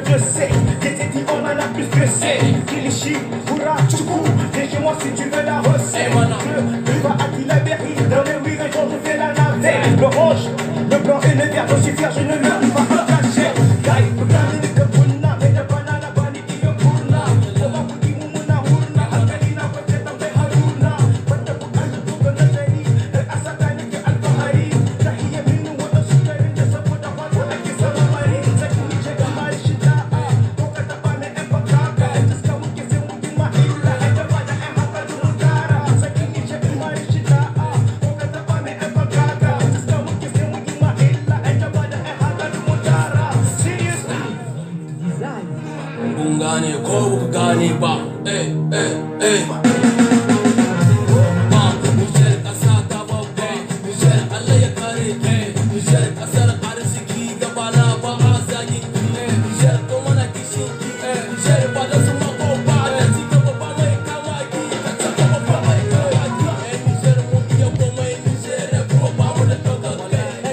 Je sais, j'étais dit on en a plus que c'est. Kilichi, Boura, Tchoukou, viens chez moi si tu veux la recette. Je vais à Tilaberi, dans les 8 régions je fais la navette. Le rouge, le blanc et le vert, je suis fier, je ne le dis pas en cachette. Gaï, le gars de Kapuna, mais le banana, bani, il est pour là. On va vous dire, Mouna, Hourna, Alkalina, peut-être en fait Hadouna. Pata pour Aldo, pour Nazari, Asatani, Al-Bahari. Tahiyya, Minou, Wada, Soukari, Nasapoda, Wada, Akisa, Ramari, Zakini, Jagamari, Shida. Bungane ko gane ba Niger kasa ta babba Niger Allah ya kare Niger kasar arziki gaba na ba azagi Niger to mana kishi Niger ba da su mako ba da ci gaba ba mai kama ki ta gaba ba mai kama ki Niger mu iya ko mai Niger ko ba mu da doka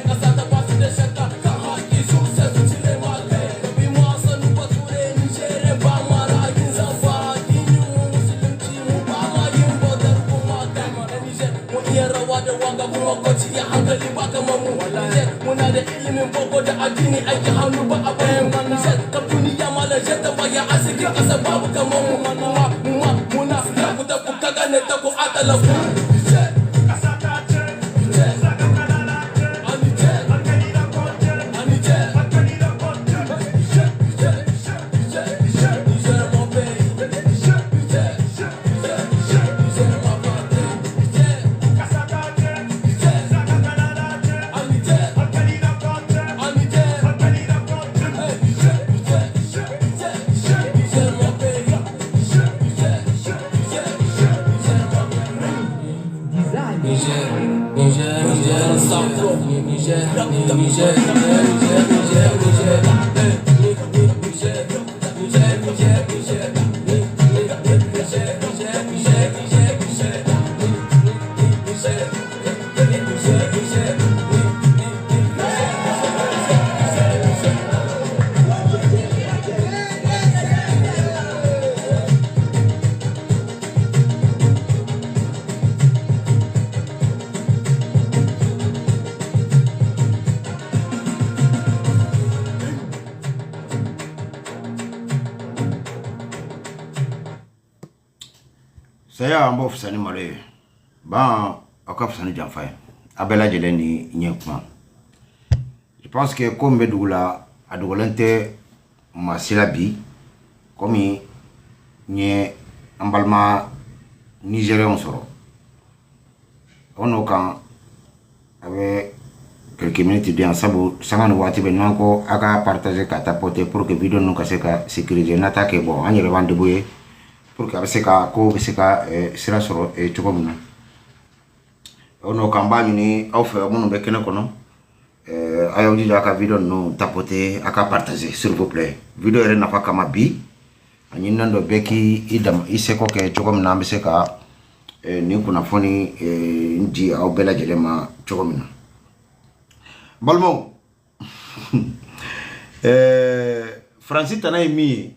kasa ta ba su da shakka ka haki su sai su cire ma kai bi mu asan ba ture Niger ba mara yin zafa dinin mu musulunci mu ba ma yin bodar kuma kai Niger mu iya rawa da wanga kuma kwaci ya hankali ba kamar mu Niger muna da ilimin boko da addini aiki hannu ba a bayan Niger ka duniya malaje ta baya asiki kasa babu kamar mu muna da ku ka gane ta ku atala ku Niger saya ambo fusani male ba akafusani janfay abela jeleni nyekuma. Je pense que comme Bedoula a doulante ma silabi comme nye ambalma nigérien soro on kan avec quelques minutes de ensemble sangane wati be nanko aka partager ka tapoter pour que vidéo nous kase ka sécuriser n'attaque bon anye le vendre boye pour que se ka ko se ka sira soro e chogomna ono kambani ni ofe munu be kene kono ayo di aka vidéo nous tapoter aka partager s'il vous plaît vidéo re nafa kama bi anyi nando beki idam iseko ke chogomna be se ka ni kuna foni nji au bela jelema chogomna balmo Francis tana mi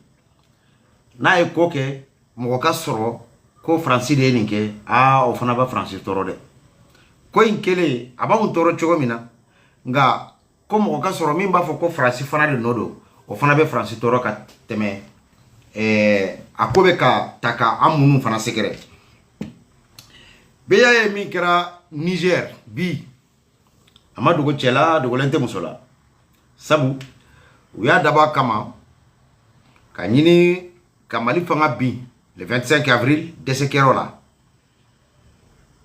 na e koke mo ka soro ko Francis de ninke o fana ba Francis toro de ko inkele aba un toro chogomina nga ko mo ka soro mi ba fo ko Francis fana de nodo o fana be Francis toro ka teme akobe ka taka amunu fana sekere beya mi kera Niger bi amadu go chela do golente musola sabu uya daba kama kanyini kamali fanga bi le 25 avril de ce kerola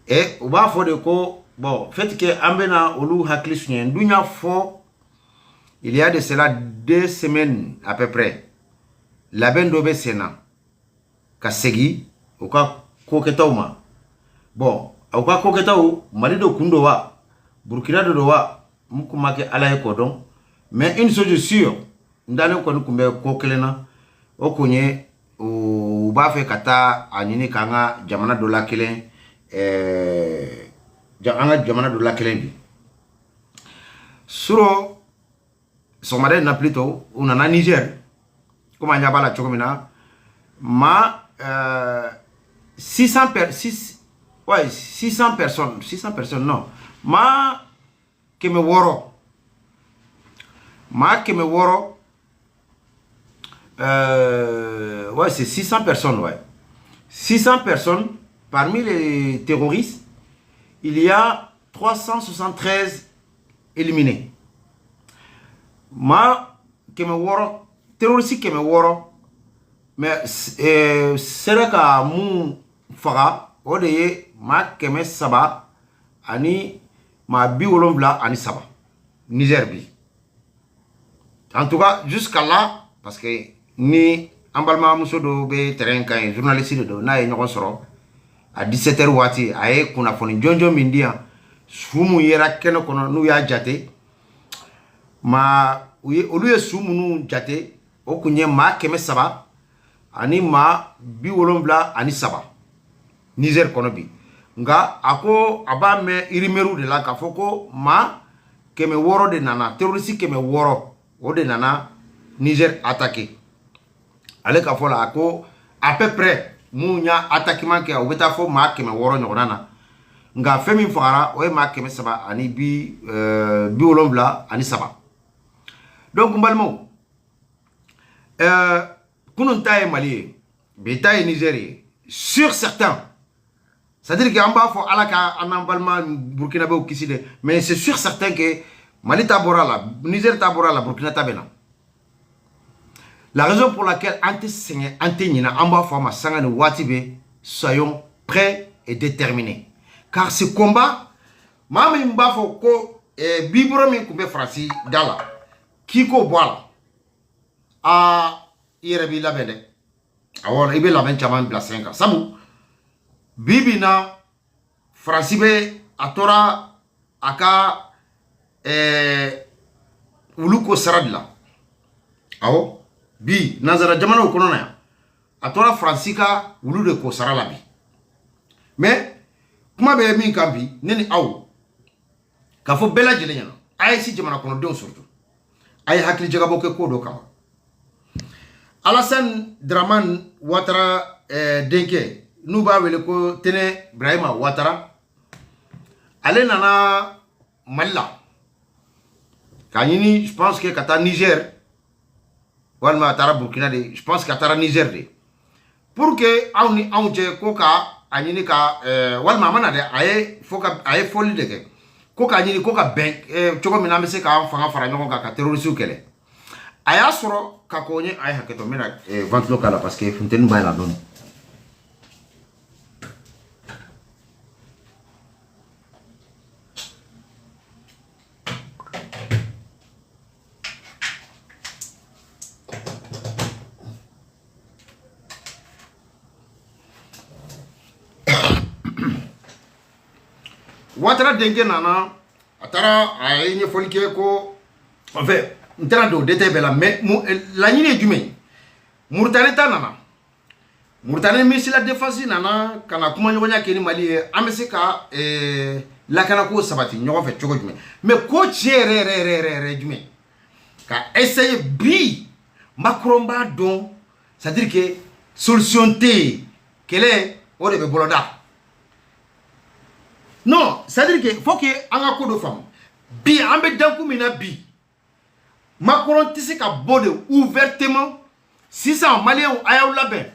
et uba fo de ko bon fait que ambena olu haklisnye dunya fo il y a de cela 2 semaines à peu près la bendo be sena kasegi uka koketawma bon uka koketaw malido kundo wa Burkina do wa mukumake ala e kodon mais une chose sûre ndane ko nukumbe ko kelena o konye o ba fe kata anini kanga jamana do la kelen anga jamana do la kelen bi suro somare na plutôt on a Niger comme on y a bala chokomina ma 600 personnes non ma keme woro ouais c'est 600 personnes ouais 600 personnes parmi les terroristes il y a 373 éliminés ma keme woro terroriste keme woro mais c'est ka mu faga o de ye ma keme saba ani ma bi wolonvla ani saba Niger bi en tout cas jusqu'à là parce que ni ambalma muso do be terrain kan journaliste do na ye ñoko soro à 17h wati ay kuna foni jonjo mindia sumu yera keno kono nu ya jate ma olu ye sumu nu jate o kunye ma keme saba ani ma bi wolonvla ani saba Niger kono bi nga ako aba me irimeru de la kafoko ma keme woro de nana terroriste keme woro o de nana Niger attaqué ale ka fola ako à peu près munya attaquement ke o beta fo ma keme woro nyonana nga femi fara o ma keme saba ani bi wolonvla ani saba donc mbalmo kunun taye mali betaye Niger sur certains c'est-à-dire que amba fo alaka anambalma Burkina Faso kiside mais c'est sûr certain que Mali tabora la Niger tabora la Burkina tabena la raison pour laquelle ante nina amba fo ma sangani watibe soyons prêts et déterminés car ce combat mami mba fo ko bibro min kumbe frasi dala kiko boala a yerebi labende awon ibe laben chaman bla 5 sabu bibi na frasibe atora aka uluko saradla awo bi nazara jamana ukono na atora fransika ulude ko sarala bi mais kuma be min kambi neni aw ka fo bela jele nyana ay si jamana kono don surtout ay hakli jaga boke ko do kama Alassane Dramane Ouattara denke nous ba wele ko tene Ibrahima Ouattara ale nana Malla kanyini je pense que kata Niger walma tara Burkina de je pense que kata Niger de pour que awni awje ko ka anyini ka walma mana de aye foka aye foli de ke ko ka anyini ko ka ben choko mina mese ka fanga fara nyoko ka terroriste kele aya soro ka konye ay haketo mena vente locale parce que fontaine ba la donne. Ouattara dengue nana atara ay nye folike ko en fait ntana do détail bela mais la nyine jume Mauritanie ta nana Mauritanie ministre la défense nana kana kuma nyonya keni Mali amese ka la kana ko sabati nyogo fe chogo jume mais ko re jume ka essayer bi Macron ba don c'est à dire que solution T quelle est o de be boloda. Non, c'est-à-dire que faut que anga ko do fam bi ambe danku mina bi Macron tisse ka bode ouvertement 600 Maliens ayaw laben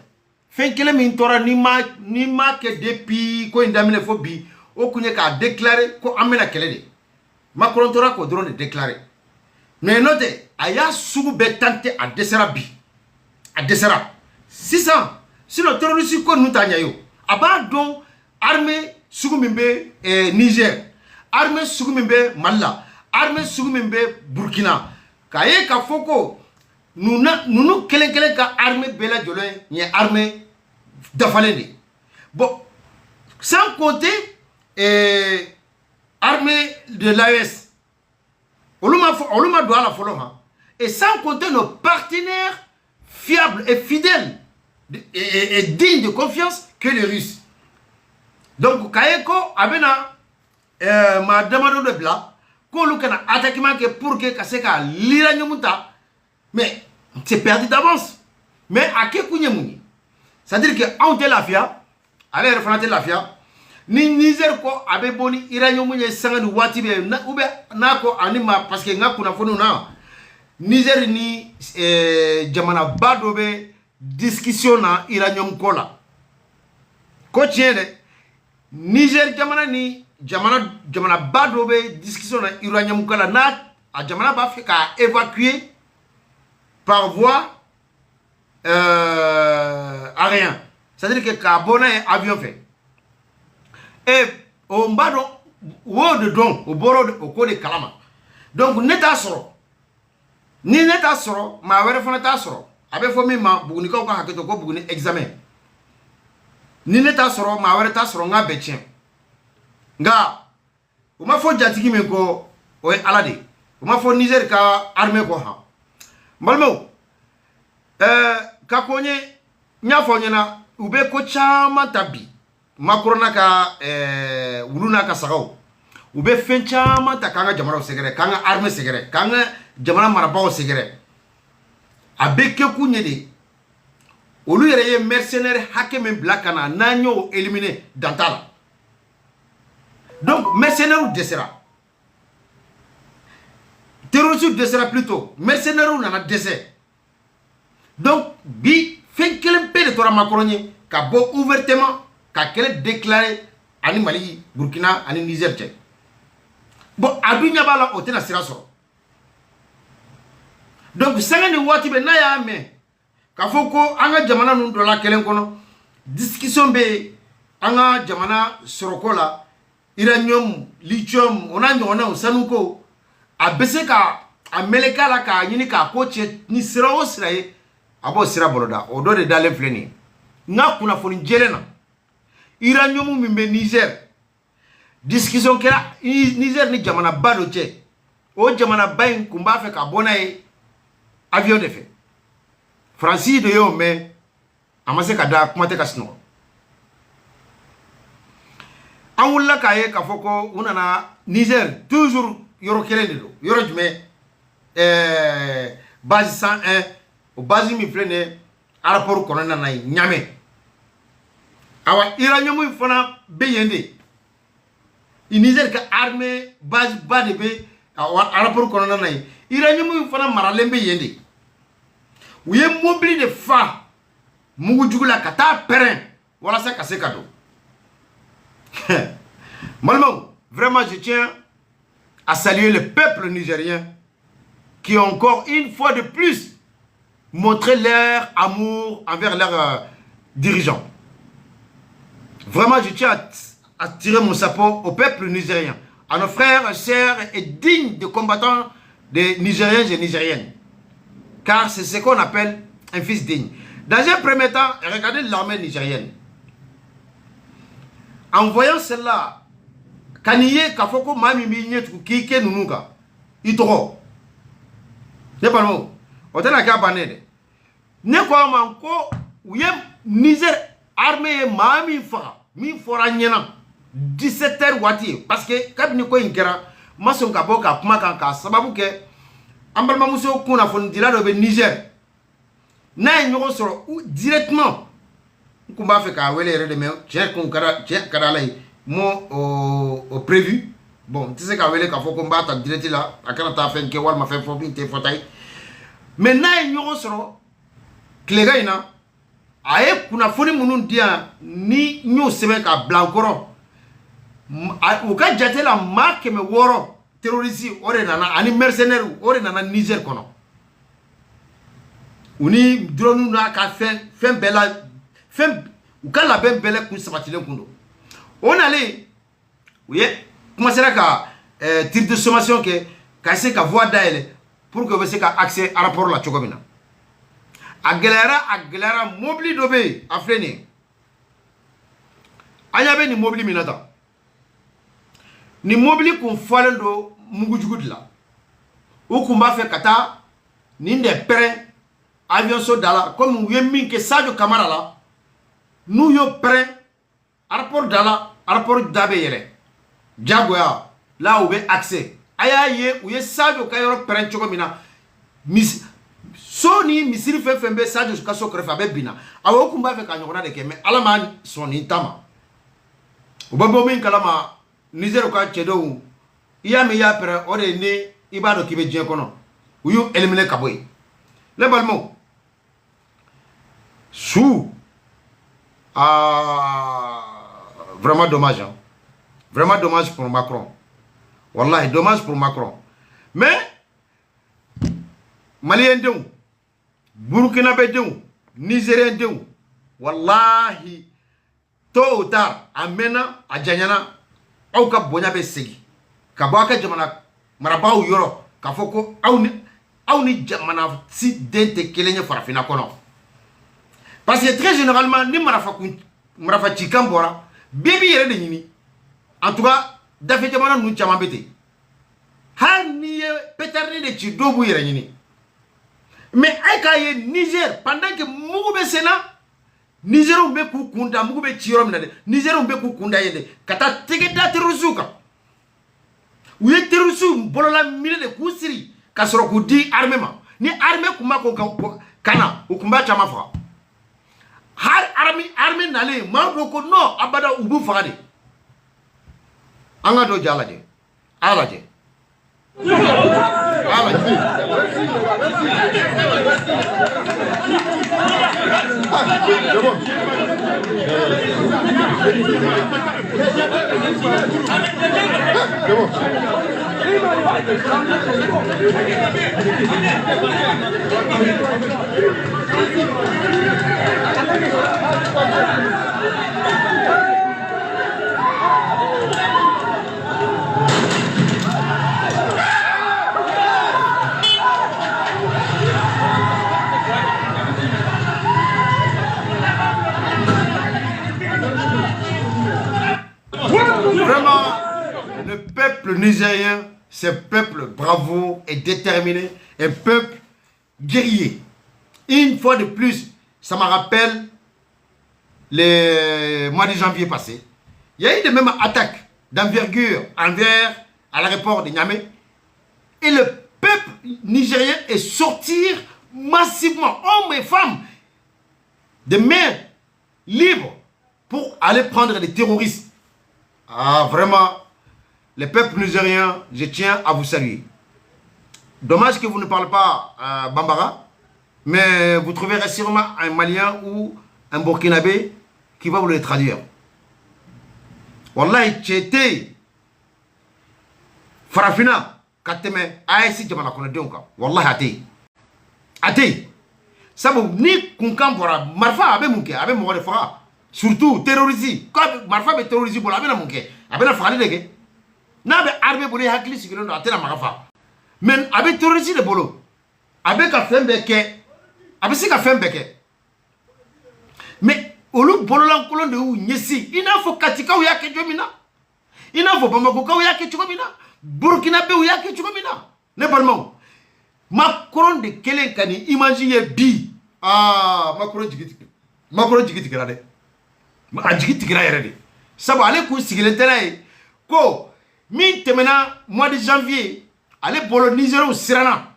fen kele min tora ni ma ke depuis ko indamine fo bi o kunye ka déclarer ko amena kele de Macron tora ko drone de déclarer mais note aya sugu be tante a desera bi a desera 600 sinon terroriste ko nutanya yo aba don armée Sugumimbe Niger, armée Sugumimbe Malla, armée Sugumimbe Burkina. Kaye ka foko nous kelen ka armée bela jolin ni armée dafalende. Bon, sans compter armée de l'AES. Oluma doit la follow et sans compter nos partenaires fiables et fidèles et dignes de confiance que les Russes. Donc, Kayeko abena ma demande de bla qu'on kana attaquement que pour que kase ka lira nyomuta mais c'est perdu d'avance mais à que kunyemuni c'est-à-dire que on te la fia allez refanate la fia ni Niger ko abe boni ira nyomunye sanga du wati be na ube na ko anima parce que nga kuna fonu na Niger ni jamana bado be discussion na ira nyom kola ko tiende Niger jamana ni jamana bado be discussion na ira nyom kola na a jamana ba fait ka évacuer par voie aérien c'est-à-dire que carbone avion fait et au mbado wo de don au boro au ko de kalama donc neta soro ni neta soro ma were fona ta soro abe fo mi ma buguni ko haketo ko buguni examen ni neta soro ma were ta soro nga betien nga o ma fo jatigi men ko o alade o ma fo Niger ka armée ko ha malmo ka konye nya fo nyana ube ko chama tabi makrona ka wuluna ka sagaw ube fen chama ta kanga jamana segere kanga armée segere kanga jamana marabaw segere abeke kunyede olu yere ye mercenaire hakeme blakana nanyo éliminé dantala donc mercenaire desera terroriste desera plutôt mercenaire nana dessert donc bi fen kelem pe de tora makronye ka bo ouvertement ka kele déclaré ani Mali Burkina ani Niger tche bon adunya bala otena siraso donc sangani wati be na ya me ka foko anga jamana nun dola kelen kono discussion be anga jamana sorokola uranium lithium ona nyona usanuko abese ka ameleka la ka nyini ka koche ni sira o siraye abo sira boloda odo de dale fleni nga kuna foni jelena uranium mimbe Niger discussion kera Niger ni jamana bado che o jamana bayin kumba fe ka bona e avion de fait Francis de yo mais amase ka da kuma te ka sino awulla ka ye ka foko unana Niger toujours yoro kelen de do yoro jume base 101 o base mi flene aéroport corona na nyame awa uranium fana beyende Niger ka armée base bade be aéroport corona na uranium fana maralembe yende uye mobile de fa mugu jugula kata perin wala ça kase kado Malmo, vraiment je tiens à saluer le peuple nigérien qui ont encore une fois de plus montré leur amour envers leurs dirigeants. Vraiment je tiens à tirer mon chapeau au peuple nigérien, à nos frères, sœurs et dignes de combattants des Nigériens et Nigériennes. Car c'est ce qu'on appelle un fils digne. Dans un premier temps, regardez l'armée nigérienne. En voyant cela, Kaniye Kafoko Mami Minye Kike Nunuka, Itoro. Ne pas le mot. Otena Kabanede. Ne quoi manko, Ouyem Niger armée Mami Fara, Mi Fora Nyena, 17h Wati. Parce que Kabiniko Inkera, Mason Kaboka, Kumakanka, Sababuke, Ambalma Mousso Kuna Fondila de Niger. Na nyoro soro directement kumba fe ka wele de me cher kon kara lay mo au prévu bon tu sais ka wele ka fo combat ta direct là akana ta fen ke wal ma fen fo bi te fotay mais na nyoro soro klega ina aye kuna foni munun dia ni nyu sebe ka blankoro u ka jate la marque me woro terroriste ore nana ani mercenaire ore nana Niger kono uni drone na ka fen bela fen ou ka la ben bela ku sabatile kundo on allait oui commencer ka tir de sommation que ka se ka voie d'aile pour que vous se ka accès à rapport la chogomina aglera mobili dobe afreni ayabe ni mobili minata ni mobili kun falendo mugujugudla ou kumba fe kata ni de près avion so dala comme yemi ke Sadio Camara la nous yo prêt rapport dala rapport dabe yele Diagoya, là où est accès. Aïe, où est Sadio Kayoro Perenchogomina. Soni, Misiri Fembe, Sadio Kasso Krefabe Bina. Awo Kumba fait Kanyona de Keme, Alaman, son intama. Ubabomin Kalama, Nizer Oka Chedo, Yamia Pere, Ode Ne, Ibado Kibe Djekono. Où you éliminer Kaboy. Le balmont. Sous. Vraiment dommage. Hein? Vraiment dommage pour Macron. Wallahi, dommage pour Macron. Mais, Malien Deou, Burkinabé Deou, Nigérien Deou, Wallahi, tôt ou tard, amena, à Djanyana, Auka Bonyabe Segi, Kabaka Jamana, Maraba ou Yoro, Kafoko, Auni Jamana, si dente Kelenya Farafina Kono. Parce que très généralement, ni Marafa Chikambora, Bibi Yere de Nini. En tout cas, Daffy Jamana nous chamambete. Hani Peterni de Chidobu Yere Nini. Mais Aïkaye Niger, pendant que Mougube Sena, Niger ou Bekou Kunda, Mougube Chirom Nade, Niger ou Bekou Kunda Yede, Kata Tegeta Terusuka. Ou ye Terusu, Bolola Mille de Kousiri, Kasroku di armement. Ni armé Kumako Kana, ou Kumba Chamafa. Har army nale maroko no abada ubu fagade anga do jalaje alaje Vraiment, le peuple nigérien, c'est un peuple bravo et déterminé, un peuple guerrier. Une fois de plus, ça me rappelle le mois de janvier passé. Il y a eu de mêmes attaques d'envergure envers à l'aéroport de Niamey. Et le peuple nigérien est sorti massivement, hommes et femmes, de mains libres pour aller prendre les terroristes. Ah, vraiment, le peuple nigérien, je tiens à vous saluer. Dommage que vous ne parlez pas Bambara, mais vous trouverez sûrement un Malien ou un Burkinabé qui va vous le traduire. Wallahi, tu étais Farafina, Kateme, Aïssi, Jamana Konadionka. Wallahi, Ate. Ça vous ni Kunkan Bora, Marfa, Abe Mouke, Abe Mouke Fara. Surtout terrorisé. Quand Marfa est terrorisé, pour la Mouke, Abe la Fara de n'a pas armé pour les Hakli, si vous n'avez pas Marafa. Mais Abe terrorisé le bolo. Abe Kafem Beke, Abe si Kafem Beke. Mais au lieu de bololan colon de ou Nyesi, il n'a faut Katika ou Yake Jomina. Il n'a faut Bamako ou Yake Chomina. Burkinabe ou Yake Chomina. Népalement. Macron de Kelen Kani, imaginez bi. Ah, Macron Djigiti. Macron Djigiti Grade. Ma Djigiti Grade. Ça va aller pour le terrain. Ko, mi temena mois de janvier, allez bolo Nigeron Sirana.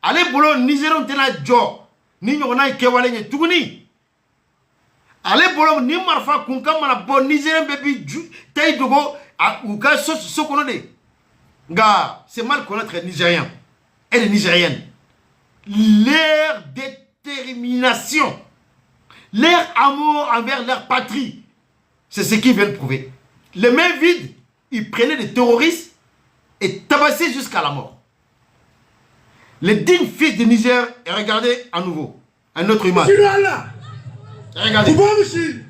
Allez bolo Nigeron tena Jo. Ni nyona kewale nye tuguni. Allez bolo ni marfa kunka mana bon Nigérien baby tay dogo ou ka sokonode. Ga, c'est mal connaître les Nigériens et les Nigériennes. Leur détermination, leur amour envers leur patrie, c'est ce qu'ils viennent prouver. Les mains vides, ils prenaient des terroristes et tabassaient jusqu'à la mort. Les dignes fils du Niger, et regardez à nouveau, un autre image. Regardez. Koubamoussi,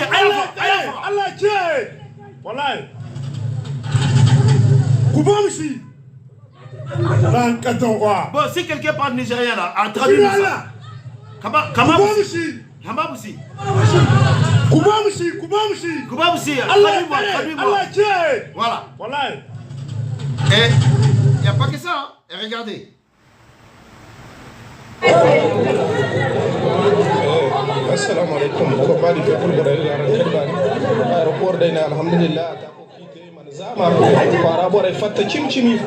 Allah Dieu. Voilà. Koubamoussi. Bon, si quelqu'un parle nigérien là, traduis-nous ça. Kamamoussi. Kamamoussi. Koubamoussi. Traduis-moi. Allah Dieu. Voilà. Voilà. Et il n'y a pas que ça. Hein. Et regardez. assalamu alaikum ko badi fe pour bore la ran bani aéroport dayna alhamdulillah ta ko kite man zama fara bore fatta cimcimi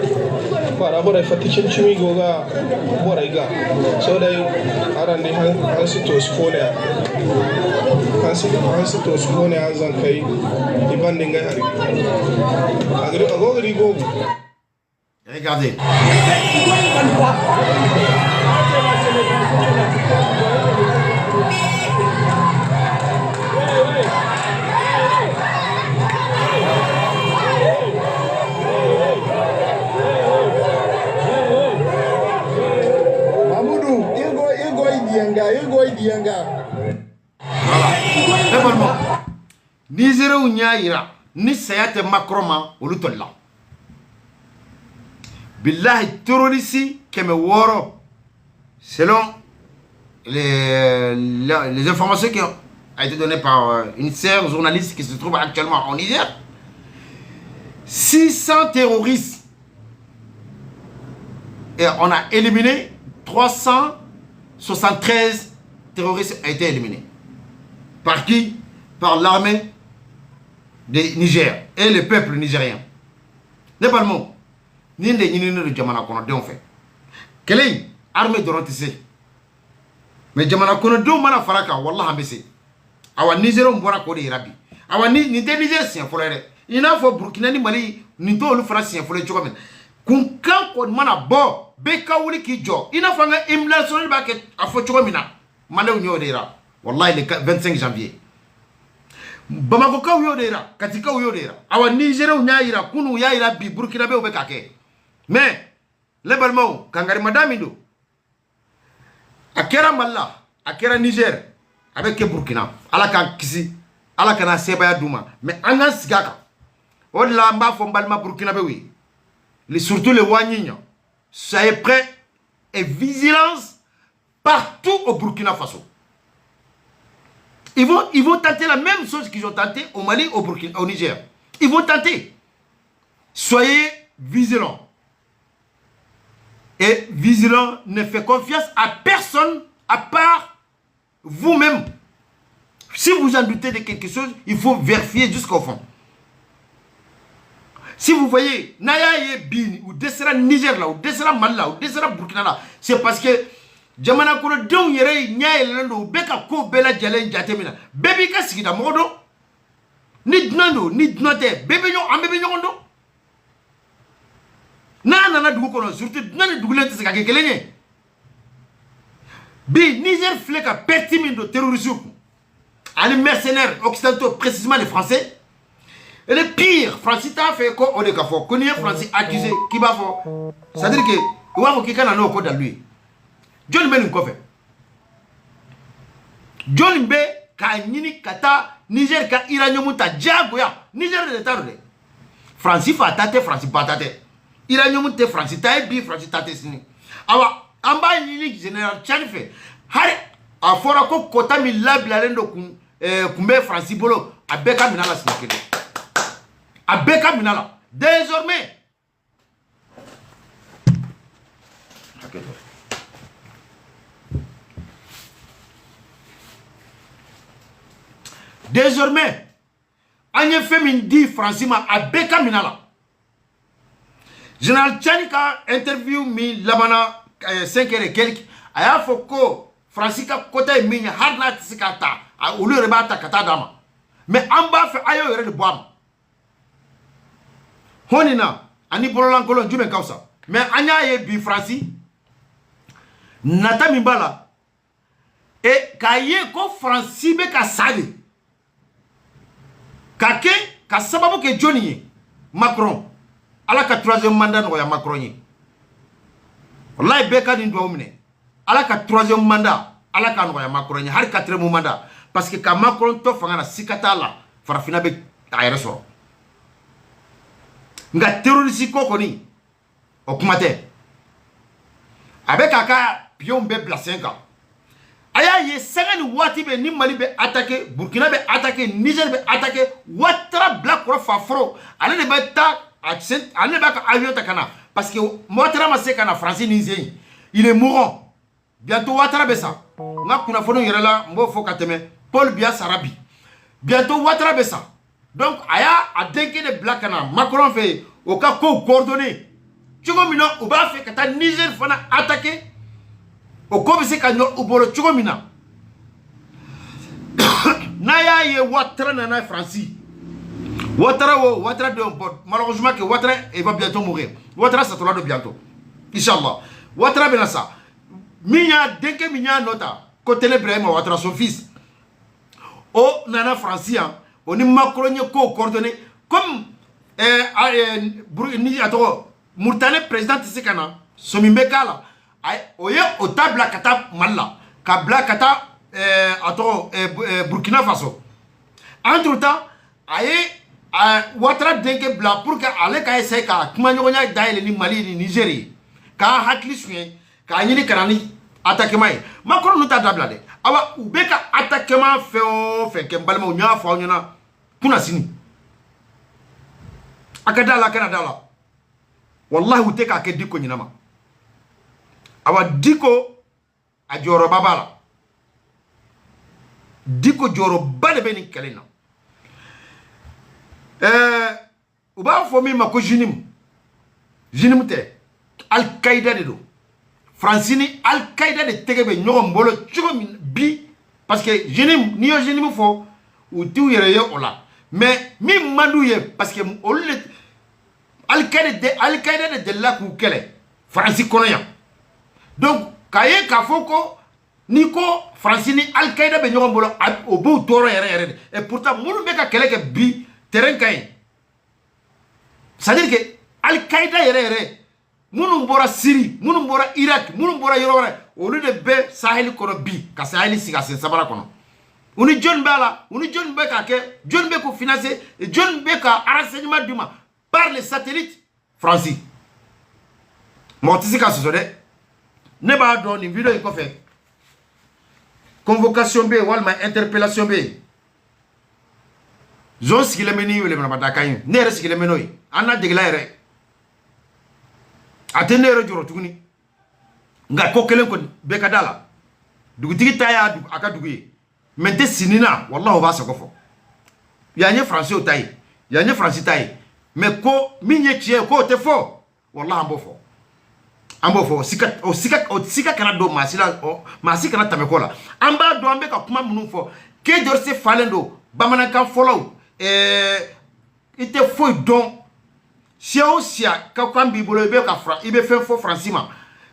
goga bore ga so dai arande han sito spone an zan kai ibande ngai hari agri go. Regardez. Voilà. Nizere ou Nyaïra, ni sayate makroma ou lutola. Billahi terroriste keme woro, selon les informations qui ont été données par une sœur journaliste qui se trouve actuellement en Niger, 600 terroristes. Et on a éliminé 373 terroristes ont été éliminés. Par qui? Par l'armée du Niger et le peuple nigérien. N'est pas le mot. Ni de jamana kono don fait. Quelle armée de rotissé. Mais jamana kono don mana faraka wallah ambese. Awa Niger on bora ko de rabi. Awa ni de Niger sien folere. Ina fo Burkina ni Mali ni to lu France sien folere chokamen. Kun kan ko mana bo be ka wuli ki jo. Ina fanga emulation ba ke afo chokamina. Malew nyodera. Wallahi le 25 janvier. Bamako ka uyodera, katika uyodera. Awa Niger o nyaira kunu yaira bi Burkina be obekake. Mais le balmo kangari madame do. Akera Malla, akera Niger avec Burkina. Ala kan kisi, ala kana sebaya duma. Mais angan sigaka. Odla mba fo balma Burkina be wi. Surtout les Wanyignan. Soyez prêts et vigilance partout au Burkina Faso. Ils vont tenter la même chose qu'ils ont tenté au Mali, au Burkina, au Niger. Ils vont tenter. Soyez vigilants. Et vigilant ne fait confiance à personne à part vous-même. Si vous en doutez de quelque chose, il faut vérifier jusqu'au fond. Si vous voyez Naya Bin ou Dessera Niger là, ou Dessera Mali là, ou Dessera Burkina là, c'est parce que jamana kono don yere nyaay lando beka ko bela jalen jatemina bebi ka sigida modo ni dnando ni dnote bebe nyo ambe nyo ndo na dugu kono surtout dnane dugulente se ka kelenye bi Niger fleka pertimindo terrorisme ali mercenaires occidentaux précisément les français et le pire francita fait ko odeka fo koni français accusé qui va fo c'est à dire que wa ko kikana no ko dans lui John Benin Kofe. John Be ka nyini kata Niger ka iranyomuta jago ya Niger de tarde. Francis fatate Francis patate. Iranyomuta Francis taibi Francis tate sini. Awa amba nyini général Chanife. Hari afora ko kota mi labla lendo kumbe Francis bolo abeka minala sinakede. Abeka minala. Désormais désormais, Agnès Fémin dit franchement à Beka Minala. Général Tchanika interview mi labana 5 et quelques. Aya foko Francisca côté minya harna tsikata a ulu rebata kata dama. Mais amba fait ayo yere de boam. Honina ani pololan kolon jume kausa. Mais anya ye bi Francis nata mimbala et kaye ko Francis be ka sali. Kake ka sababu ke Johnny Macron ala ka 3e mandat no ya Macron yi wallahi beka ni ndo omne ala ka 3e mandat ala ka no ya Macron yi har 4e mandat parce que ka Macron to fanga na sikata la farafina be ayre so nga terroriste ko koni okumate avec aka pion be blasenka aya ye sangani wati be ni Mali be attaquer Burkina be attaquer Niger be attaquer Ouattara Black Cross Fafro ale ne ba ta accent ale ba ka avion takana parce que Ouattara ma se kana français Niger il est mourant bientôt Ouattara be ça nga kuna fono yere la mbo fo kateme Paul Biya Sarabi bientôt Ouattara besa donc aya a denke de blakana Macron fait au cas coordonné chogo mina o ba fait kata Niger fana attaquer o ko be se kanyo o bolo chogo mina na ya ye Ouattara na Francie Ouattara de malheureusement que Ouattara il va bientôt mourir Ouattara ça de bientôt Inch'Allah Ouattara benasa minya denke minya nota côté Ibrahim Ouattara son fils o nana Francien on est Macron coordonné comme ni ato Murtane président Tsekana Somimeka la oye o tabla kata malla kabla kata ato Burkina Faso entre temps aye Ouattara denke bla pour que ale ka essayer ka kuma nyonya daile ni Mali ni Nigeria ka hakli suye ka nyini kanani attaquement Macron no ta dabla de awa ubeka attaquement fait ke mbalma nya fa nyona kuna sini akadala Canada la wallahi uteka ke diko nyinama awa diko a joro babala diko joro bale beni kalena uba fo mi mako jinim te Al Qaeda de do Francini Al Qaeda de tegebe nyoro mbolo chugo bi parce que jinim ni yo jinim fo ou tu yere yo ola mais mi mandouye parce que Al Qaeda de la ku kele Franci konoya donc kaye ka foko niko Francini Al Qaeda be nyoro mbolo obu toro yere et pourtant munu be ka kele ke bi terrain kay c'est-à-dire que Al Qaeda yere munu bora Syrie munu bora Irak munu bora yorore au lieu de be Sahel kono bi ka Sahel siga sen sabara kono uni John Bala uni John be ka ke John be ko financer et John be ka renseignement duma par les satellites français mortisika sosode ne ba do ni video ko fait convocation be walma interpellation be zone sikile meni wele na badakayin ne re sikile menoi anna degla ere atenero joro tuguni nga ko kelen ko be kadala dugutigi taya du aka duguye mente sinina wallahi ba sa ko fo ya nye français o tayi ya nye français tayi mais ko minye tie ko te fo wallahi ambo fo sika kana do masika na tameko la amba do ambe ka kuma munu fo ke dorse falendo bamana kan follow ite fo don sia ka kwambi bolo ibe ka ibe fe fo francima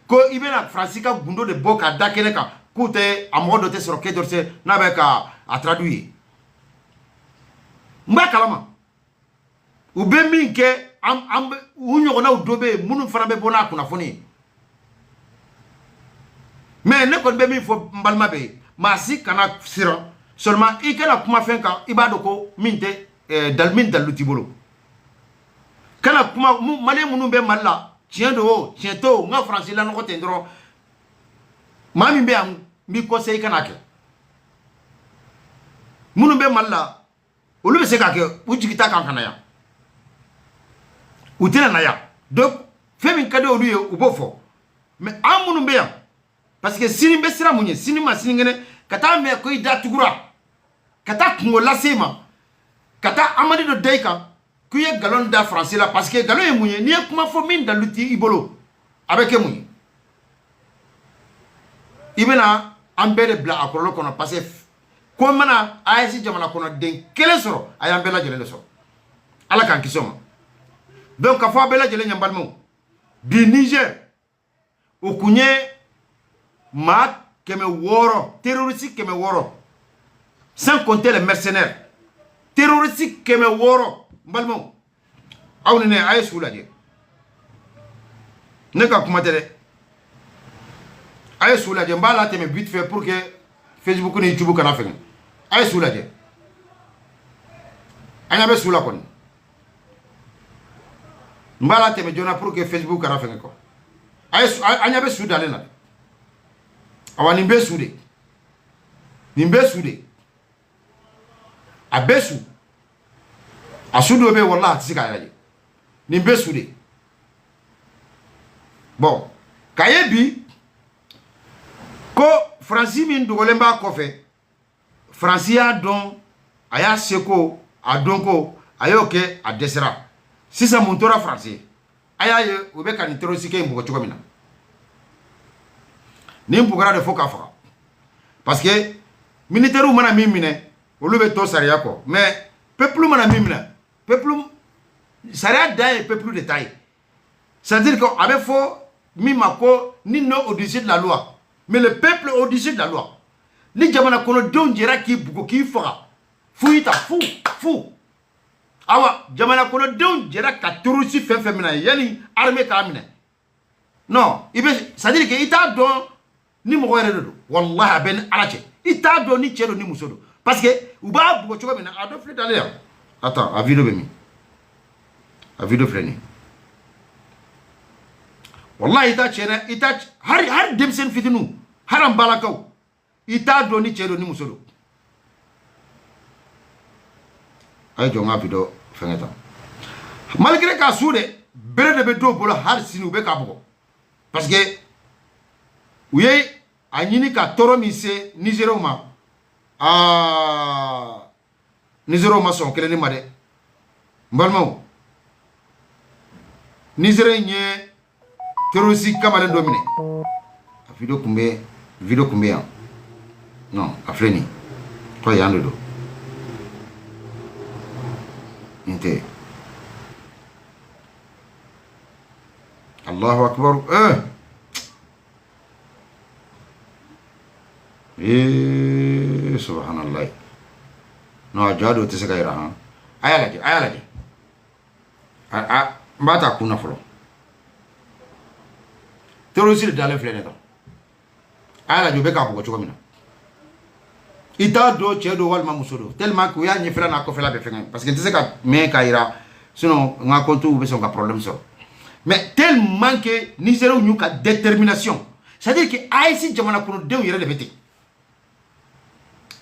ko ibe na francika gundo de boka dakene ka kute amodo te soro ke dorse na be ka a traduire mba kalama ube minke am unyo na udobe munu fana be bona kuna foni mais ne kon be mi fo mbalma be masi kana sira seulement ikela kuma fenka ibado ko minte dalmin daluti bolo kana kuma male munu be malla tiendo tiento nga français la no ko tendro mami be am mi conseil kana ke munu be malla olu be se ka ke ujikita kan kana ya utena na ya donc femi kade olu ye ubofo mais amunu be ya parce que sini be sira munye sini ma sini ngene kata me ko ida tugura kata kungo lasema kata amadi do deika kuye galon da français là parce que galon e munye ni kuma fo min da luti ibolo avec munye ibena ambere bla akolo kono parce que ko mana ayesi jamana kono den kele soro ayambela jele soro ala kan kisoma donc ka fo bela jele nyambalmo du Niger o kunye ma keme woro terroriste keme woro sans compter les mercenaires terroriste keme woro mbalmo awni ne ay soulaje ne ka kuma tere ay soulaje mbala teme vite fait pour que Facebook ni YouTube kana fengen ay soulaje anya be soula kon mbala teme jona pour que Facebook kana fengen ko ay anya be soudale na awa nimbe soude abesu asudo be wallahi tsika yaje nimbe soude bon kayebi ko Franci min dogolen b'a kɔfɛ Franci y'a dɔn a y'a seko a dɔn ko a y'o kɛ a dɛsɛra sisan mun tora Franci a y'a ye u bɛ ka nin terroriste kɛ in bugɔ cogo min na nin bugɔra de fo k'a faga parce que militaires mana min minɛ olu bɛ to sariya kɔ mais peuple mana min minɛ peuple sariya da ye peuple de ta ye c'est-à-dire que a bɛ fɔ min ma ko ni non au-dessus de la loi mais le peuple au-dessus de la loi ni jamana kɔnɔdenw jɛra k'i bugo k'i faga fu y'i ta fu awa jamana kɔnɔdenw jɛra ka terroriste fɛn fɛn minɛ yanni armée k'a minɛ non i bɛ c'est-à-dire que i t'a dɔn ni mɔgɔ yɛrɛ de don wallahi a bɛ ni ala cɛ i t'a dɔn ni cɛ don ni muso don parce que u b'a bugo cogo min na a dɔ filɛ dalen yan attends a vidéo bɛ min a vidéo filɛ nin wallahi i t'a cɛ dɛ i t'a hari denmisɛnnin fitininw hari an balakaw i t'a dɔn ni cɛ don ni muso don a ye jɔ n ka vidéo fɛngɛ tan malgré k'a su dɛ bere de bɛ dɔw bolo hali sini u bɛ k'a bugɔ parce que u ye a ɲini ka tɔɔrɔ min se Nigériens ma Nigériens ma sɔn kelen ma dɛ n balimaw Nigériens ye terroriste kamalen dɔ minɛ a vidéo kun bɛ yan non a filɛ nin ko yan de don nin tɛ Allahu akbar subhanallah no a jado tɛ se ka yira han a y'a lajɛ n b'a ta kun na fɔlɔ terroriste dalen filɛ ne kan a y'a lajɛ u bɛ k'a bugɔ cogo min na i t'a dɔn cɛ don walima muso don tellement que u y'a ɲɛfɛla n'a kɔfɛla bɛɛ fɛngɛ parce que n tɛ se ka mɛn k'a yira sinon n ka compte bɛ sɔn ka problème sɔrɔ mais tellement que Nigériens y'u ka détermination c'est-à-dire que AES jamana kɔnɔdenw yɛrɛ de bɛ ten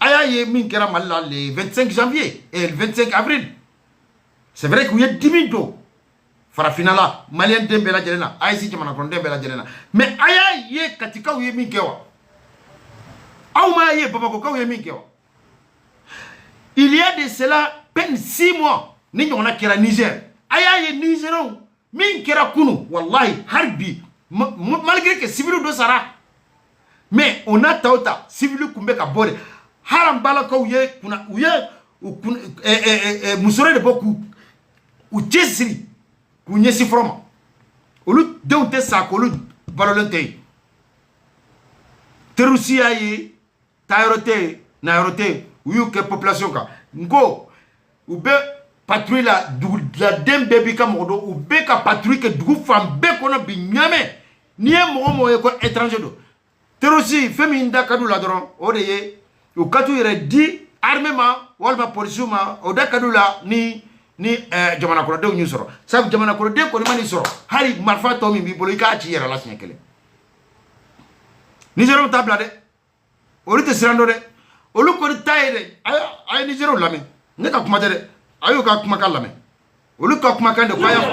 a y'a ye min kɛra Mali la le 25 janvier et le 25 avril c'est vrai que u ye dimi don farafinna la maliyɛn den bɛɛ lajɛlen na AES jamana kɔnɔden bɛɛ lajɛlen na mais a y'a ye katikaw ye min kɛ wa aw m'a ye Bamakokaw ye min kɛ wa il y a de cela peine 6 mois ni ɲɔgɔnna kɛra Niger a y'a ye Nigériens min kɛra kunu wallahi hali bi malgré que civil dɔ sara mais on a ta o ta civil kun bɛ ka bɔ de hali an balakaw ye musore de bɔ k'u cɛsiri k'u ɲɛsin fɔlɔ ma olu denw tɛ sa k'olu balolen tɛ yen terroriste y'a ye taayɔrɔ tɛ yen nayɔrɔ tɛ yen u y'u kɛ population kan n ko u bɛ patrouille la duguladen bɛɛ b'i ka mɔgɔ dɔn u bɛ ka patrouille kɛ dugu fan bɛɛ kɔnɔ bi ɲamɛ n'i ye mɔgɔ mɔgɔ ye ko étranger don terroriste fɛn min da ka d'u la dɔrɔn o de ye u ka t'u yɛrɛ di armée ma walima policiers ma o da ka d'u la ni jamana kɔnɔdenw y'u sɔrɔ sabu jamana kɔnɔden kɔni ma n'i sɔrɔ hali marifa tɔ min b'i bolo i k'a ci i yɛrɛ la siɲɛ kelen Nigériens t'a bila dɛ olu tɛ siran dɔn dɛ olu kɔni ta ye dɛ a ye Nigériens lamɛn ne ka kuma tɛ dɛ a y'u ka kumakan lamɛn olu ka kumakan de ko a y'a fɔ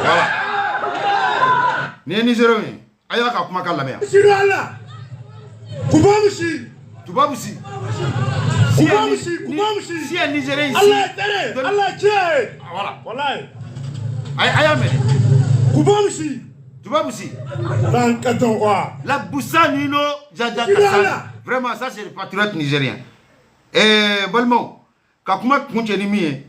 voilà ni ye Nigériens ye a y'a ka kumakan lamɛn tubabusi si ye Nigériens ici voilà a y'a mɛn tubabusi la Boussa Nino Jaja Kassala vraiment ça c'est le patriote nigérien balimaw ka kuma kun cɛ ni min ye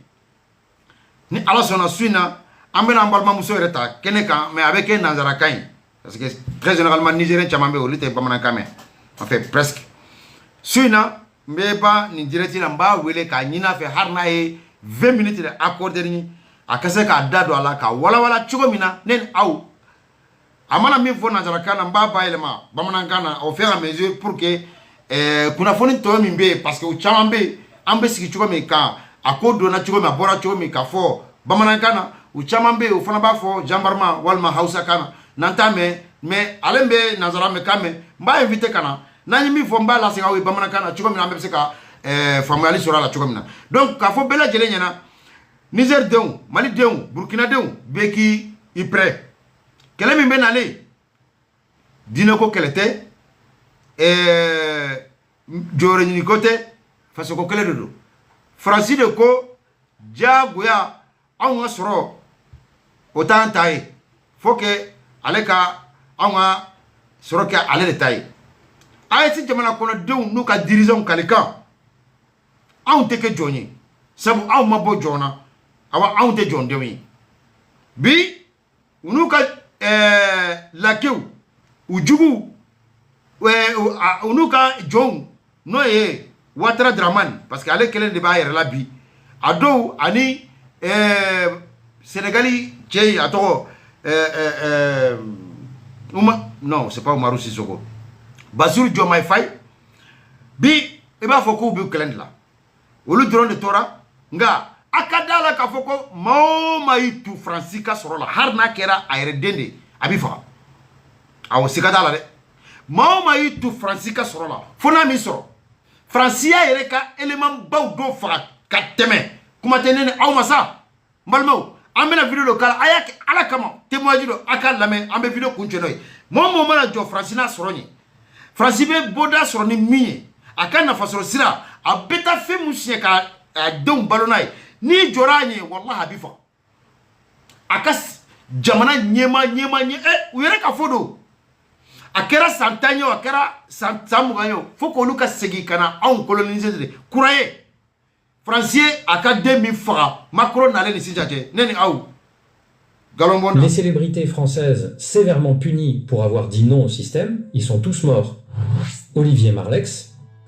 ni ala sɔnna su in na an bɛna an balimamuso yɛrɛ ta kɛnɛ kan mais a bɛ kɛ nanzarakan ye parce que très généralement Nigériens caman bɛ yen olu tɛ bamanankan mɛn en fait presque su in na n bɛ ban nin direct la n b'a wele k'a ɲini a fɛ hali n'a ye 20 minutes de accordé ni a ka se k'a da don a la ka walawala cogo min na ne ni aw a mana min fɔ nanzarakan na n b'a bayɛlɛma bamanankan na au fur et à mesure pour que kunnafoni tɔ min bɛ yen parce que o caman bɛ yen an bɛ sigi cogo min ka a ko donna cogo min a bɔra cogo min k'a fɔ bamanankan na o caman bɛ yen o fana b'a fɔ janbarima walima hausakan na n'an t'a mɛn mais ale bɛ nanzara mɛn kan mɛn n b'a invité ka na n'an ye min fɔ n b'a lase aw ye bamanankan na cogo min na an bɛ se ka faamuyali sɔrɔ a la cogo min na donc k'a fɔ bɛɛ lajɛlen ɲɛna Niger denw Mali denw Burkina denw bɛɛ k'i prêt kɛlɛ min bɛ nalen diinɛko kɛlɛ tɛ jɔyɔrɔ ɲini ko tɛ fasoko kɛlɛ de don Faransi de ko diyagoya anw ka sɔrɔ o t'an ta ye faut que ale ka anw ka sɔrɔ kɛ ale de ta ye AES jamana kɔnɔdenw n'u ka dirigeants kalikan anw tɛ kɛ jɔn ye sabu anw ma bɔ jɔn na awa anw tɛ jɔndenw ye bi u n'u ka lakew u juguw u n'u ka jɔnw n'o ye Ouattara Dramane parce que ale kelen de b'a yɛrɛ la bi a dɔw ani Sénégali cɛ ye a tɔgɔ non c'est pas Umaru Sisoko Bassirou Diomaye Faye bi i b'a fɔ k'u b'u kɛlɛ de la olu dɔrɔn de tora nka a ka da la k'a fɔ ko maa o maa y'i tu Faransi ka sɔrɔ la hali n'a kɛra a yɛrɛ den de a b'i faga awɔ siga t'a la dɛ maa o maa y'i tu Faransi ka sɔrɔ la fo n'a m'i sɔrɔ Faransiya yɛrɛ ka élément baw dɔ faga ka tɛmɛ kuma tɛ ne ni aw ma sa n balimaw an bɛna video dɔ k'a la a y'a kɛ ala kama témoignage dɔ a k'a lamɛn an bɛ video kun cɛ n'o ye mɔgɔ o mɔgɔ mana jɔ Faransi n'a sɔrɔ ɲɛ Faransi bɛ bɔda sɔrɔ ni min ye a ka nafasɔrɔ sira a bɛ taa fɛn mun siɲɛ ka denw balo n'a ye n'i jɔra a ɲɛ walahi a b'i faga a ka jamana ɲɛma u yɛrɛ ka fɔ don a kɛra san 10 ye o a kɛra san 20 ye o fo k'olu ka segin ka na anw coloniser de kura ye Faransi ye a ka den min faga Macron n'ale ni sisan cɛ ne ni aw. Les célébrités françaises sévèrement punies pour avoir dit non au système, ils sont tous morts. Olivier Marleix,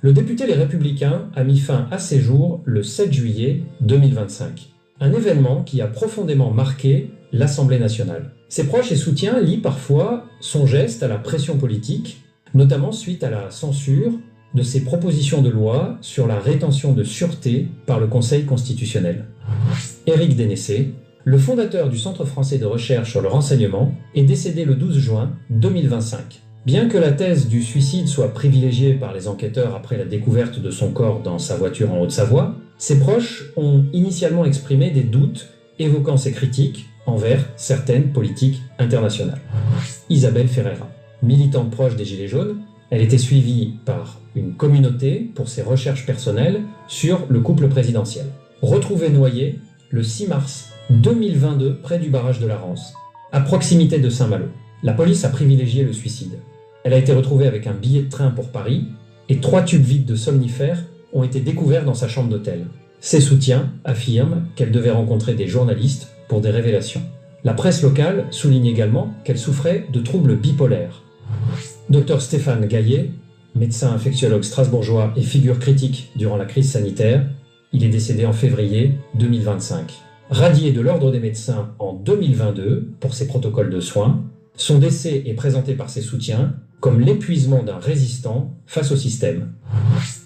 le député Les Républicains, a mis fin à ses jours le 7 juillet 2025. Un événement qui a profondément marqué l'Assemblée nationale. Ses proches et soutiens lient parfois son geste à la pression politique, notamment suite à la censure de ses propositions de loi sur la rétention de sûreté par le Conseil constitutionnel. Éric Dénessé, le fondateur du Centre français de recherche sur le renseignement, est décédé le 12 juin 2025. Bien que la thèse du suicide soit privilégiée par les enquêteurs après la découverte de son corps dans sa voiture en Haute-Savoie, ses proches ont initialement exprimé des doutes évoquant ses critiques envers certaines politiques internationales. Isabelle Ferreira, militante proche des Gilets jaunes, elle était suivie par une communauté pour ses recherches personnelles sur le couple présidentiel. Retrouvée noyée le 6 mars 2022 près du barrage de la Rance, à proximité de Saint-Malo. La police a privilégié le suicide. Elle a été retrouvée avec un billet de train pour Paris et 3 tubes vides de somnifères ont été découverts dans sa chambre d'hôtel. Ses soutiens affirment qu'elle devait rencontrer des journalistes pour des révélations. La presse locale souligne également qu'elle souffrait de troubles bipolaires. Dr Stéphane Gaillet, médecin infectiologue strasbourgeois et figure critique durant la crise sanitaire, il est décédé en février 2025. Radié de l'Ordre des médecins en 2022 pour ses protocoles de soins, son décès est présenté par ses soutiens comme l'épuisement d'un résistant face au système.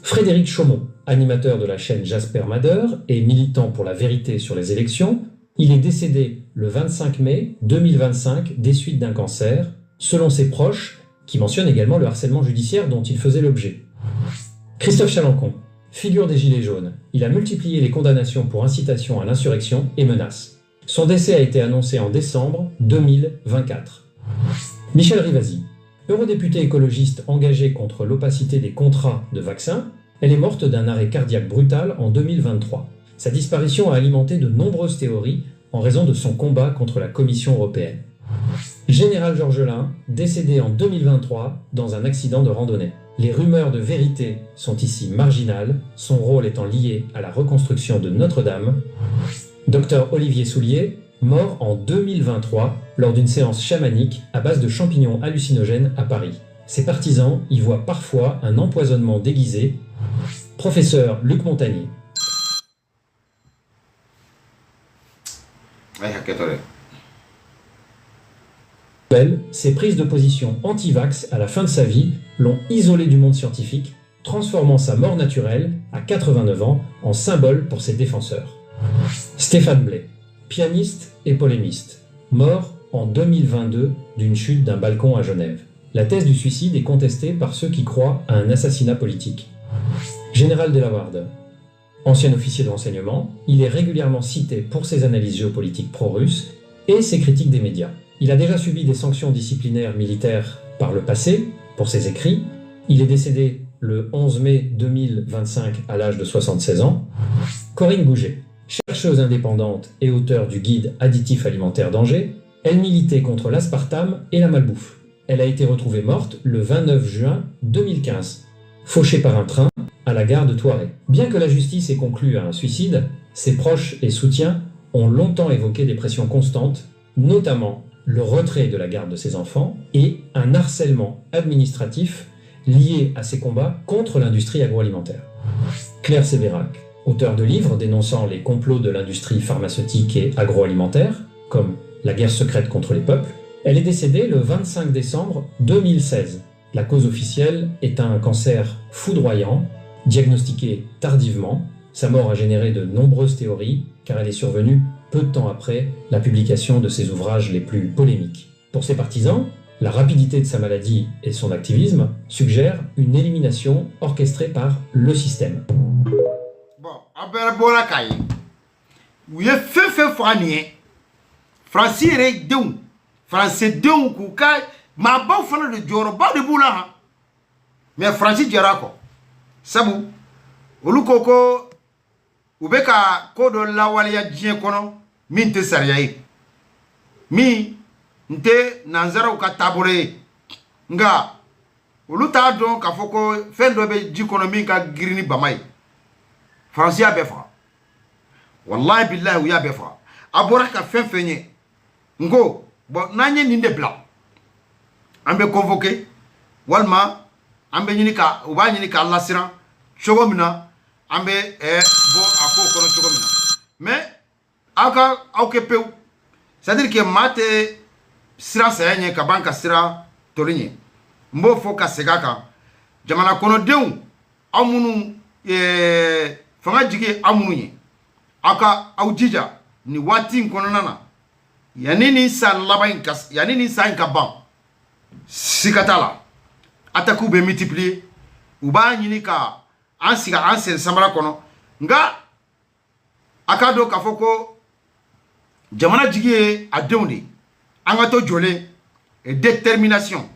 Frédéric Chaumont, animateur de la chaîne Jasper Mader et militant pour la vérité sur les élections, il est décédé le 25 mai 2025 des suites d'un cancer, selon ses proches, qui mentionnent également le harcèlement judiciaire dont il faisait l'objet. Christophe Chalancon, figure des Gilets jaunes, il a multiplié les condamnations pour incitation à l'insurrection et menaces. Son décès a été annoncé en décembre 2024. Michel Rivasi, eurodéputée écologiste engagée contre l'opacité des contrats de vaccins, elle est morte d'un arrêt cardiaque brutal en 2023. Sa disparition a alimenté de nombreuses théories en raison de son combat contre la Commission européenne. Général Georgelin, décédé en 2023 dans un accident de randonnée. Les rumeurs de vérité sont ici marginales, son rôle étant lié à la reconstruction de Notre-Dame. Dr Olivier Soulier, mort en 2023 lors d'une séance chamanique à base de champignons hallucinogènes à Paris. Ses partisans y voient parfois un empoisonnement déguisé. Professeur Luc Montagnier. Ses prises de position anti-vax à la fin de sa vie l'ont isolé du monde scientifique transformant sa mort naturelle, à 89 ans, en symbole pour ses défenseurs. Stéphane Blay, pianiste et polémiste, mort en 2022 d'une chute d'un balcon à Genève. La thèse du suicide est contestée par ceux qui croient à un assassinat politique. Général Delawarde, ancien officier de renseignement, il est régulièrement cité pour ses analyses géopolitiques pro-russes et ses critiques des médias. Il a déjà subi des sanctions disciplinaires militaires par le passé pour ses écrits. Il est décédé le 11 mai 2025 à l'âge de 76 ans. Corinne Gouget, chercheuse indépendante et auteure du guide Additifs alimentaires d'Angers, elle militait contre l'aspartame et la malbouffe. Elle a été retrouvée morte le 29 juin 2015, fauchée par un train à la gare de Thoiret. Bien que la justice ait conclu à un suicide, ses proches et soutiens ont longtemps évoqué des pressions constantes, notamment le retrait de la garde de ses enfants et un harcèlement administratif lié à ses combats contre l'industrie agroalimentaire. Claire Sévérac, auteure de livres dénonçant les complots de l'industrie pharmaceutique et agroalimentaire, comme La guerre secrète contre les peuples, elle est décédée le 25 décembre 2016. La cause officielle est un cancer foudroyant, diagnostiqué tardivement. Sa mort a généré de nombreuses théories, car elle est survenue peu de temps après la publication de ses ouvrages les plus polémiques. Pour ses partisans, la rapidité de sa maladie et son activisme suggèrent une élimination orchestrée par le système. Bon, après Bola Kaye, où il fait Franier, Francis Redon, Français Don Koukaï, ma bonne femme de Djoroba de Boula. Mais Francis Djarako, Sabou, Olukoko, Ubeka, Kodo Lawalia Djenkono, Minte Sariaï. Mi, Nte, Nanzara ou Katabore, Nga, Oluta don Kafoko, Fendobe Djikonomi ka Grini Bamay. Francis Abefa. Wallahi billahi ou Yabefa. Abora ka Fenfenye. Ngo, bon, nanye ninde blanc. Ambe convoqué, walma, ambe nyika, uba nyika lasiran, chogomina, ambe bo ako kono chogomina. Mais, aka auke peu. C'est-à-dire que mate sira sayenye kabanka sira tolinye. Mbo foka segaka. Jamana kono deun, amunu, fanga jige amunu nye. Aka aujija, ni wati nkono nana. Yanini sa labain kas, yanini sa inkaban. Sikatala. Ataku be multiplier. Uba nyini ka ansiga ansen samara kono. Nga akado kafoko jamana jigi adeundi. Angato jole et détermination.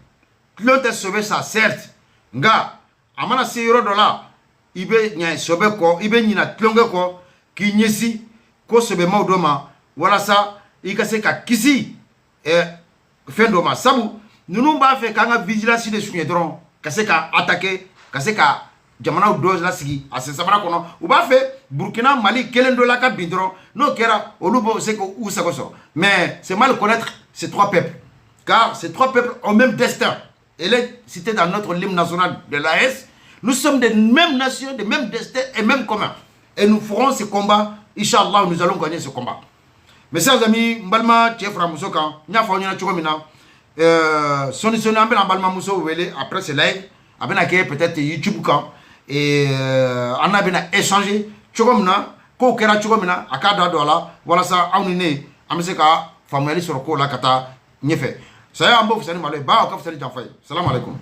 Klonte sauver ça certes. Nga amana se yoro dola ibe nya sobe ko ibe nyina tlonge ko ki nyesi ko sobe maudoma wala sa ikase ka kisi fendoma sabu nous ba fait kanga vigilance de suñe dron kase ka attaquer kase ka jamana dose la sigi ase sabara kono u ba fait Burkina Mali kelendo la ka bindron no kera olubo c'est ko ou sakoso mais c'est mal connaître ces trois peuples car ces trois peuples ont même destin. Elle est citée dans notre hymne national de l'AS. Nous sommes des mêmes nations, des mêmes destins et mêmes communs. Et nous ferons ce combat. Inch'Allah, nous allons gagner ce combat. Mes chers amis, Mbalma, Tchefra Moussoka, Nyafonyana Churomina, Soni Ambel Mbalma Mousso Wele, après ce live, Abenake peut-être YouTube quand, et on a bien échangé, Churomina, Kokera Churomina, Akada Dola, voilà ça, Aunine, Ameseka, Famali Soroko, la Kata, Nyefe. Ça y est, Ambo, vous savez, Malé, Ba, Okaf, Sali Janfay. Salam alaikum.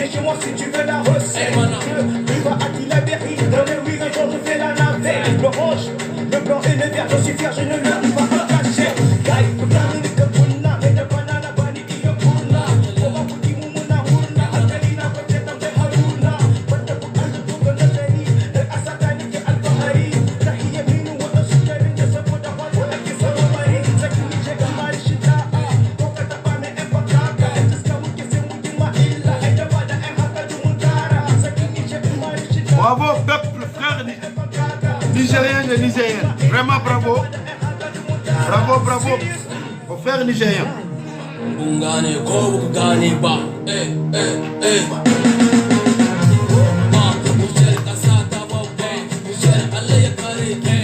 Dis-moi si tu veux la recette. Tu vas à Tila-Berry, dans les rues, un jour je fais la navette. Le rouge, le blanc et le vert, je suis fier, je ne le dis pas me cacher. Gaï, Butani, de Puna, et de Banana, Bani, et de Puna. Oba, Puti, Mumuna, Huna, Alkalina, Koteta, Haruna. Bata, Pukan, Tuga, Nazani, Asatani, Al-Fahari. Tahiyya, Minu, Wata, Sukari, Jasapoda, Wata, Kisamari. Zakini, Jekamari, Shita, Kokata, Bane, Empakaka, Etiskamu, Kisimu, Illa, Edavada, Empakadu, Bravo peuple frère nigérien et nigérien. Vraiment bravo. Bravo, bravo aux frères nigériens. Bungane ko bugane ba Niger kasa ta babba Niger Allah ya kare ke